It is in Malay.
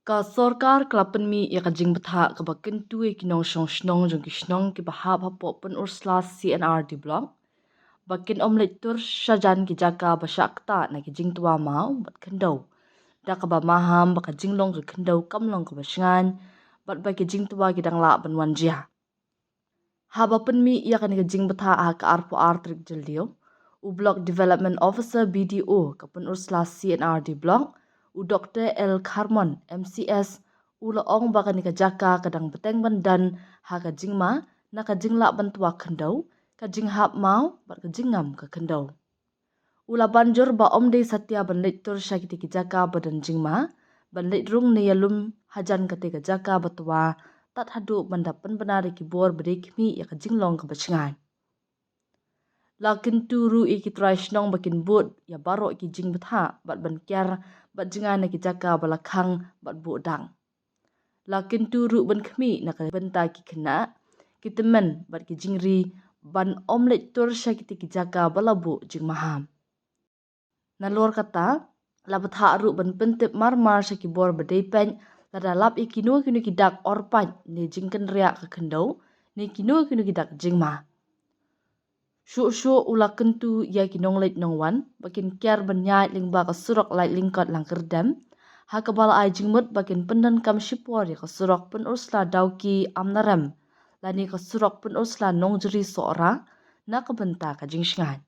Ka sorkar klapen mi ya ka jing betha ka bakin tuwe kinong shong shnong jong kishnong ki bahap hapo pen ursla CNR di blog. Bakin omlet tur shajan ki jaka basyakta na ki jing tuwa mau bat kendau. Da ka ba maham baka jing long ka kendau kam long ka basyangan bat ba ki jing tuwa ki dang la ban wan jia. Haba pen mi ya ka ni ka jing betha ah ka arpo artrik jildio. U Block Development Officer BDO ka pen ursla CNR di blog. U Dr. El Carmon MCS u laong baka ni ka jaka kadang beteng bandan ha ka jingma na ka jingla bantua kendau ka jinghap mau bat ka jingam ka kendau. Ula banjur ba omde satya banlit tur syakiti ki jaka badan jingma banlit rung ni yalum hajan kate ka jaka batua tat hadu bandapan benari ki bor bede kimi ya ka jinglong ka bacingan. Lakin turu iki traishnong bakin bud ya baro iki jing betha bat ban kyar bat jingan ki jaka balakang bat budang. Lakin turu ban kemi nak benta ki kena ki temen bat ki jingri ban omlet tur syakiti ki jaka balabu jing maham. Nalor kata labat haru ban pentip marmar syaki bor bedai pen lada lap ikinu kinu kidak orpaj ni jingken riak ke kendau ni kinu kidak jingma. Syuk ula kentu ya kinong leit nongwan bakin kiar benyai lingba ka surok lait lingkot lang kerdam ha kabala ai jingmut bakin pendan kam shipor ya ka surok pen ursla dauki amnaram lani ka surok pen ursla nongjeri soora na ka benta ka jingshingan.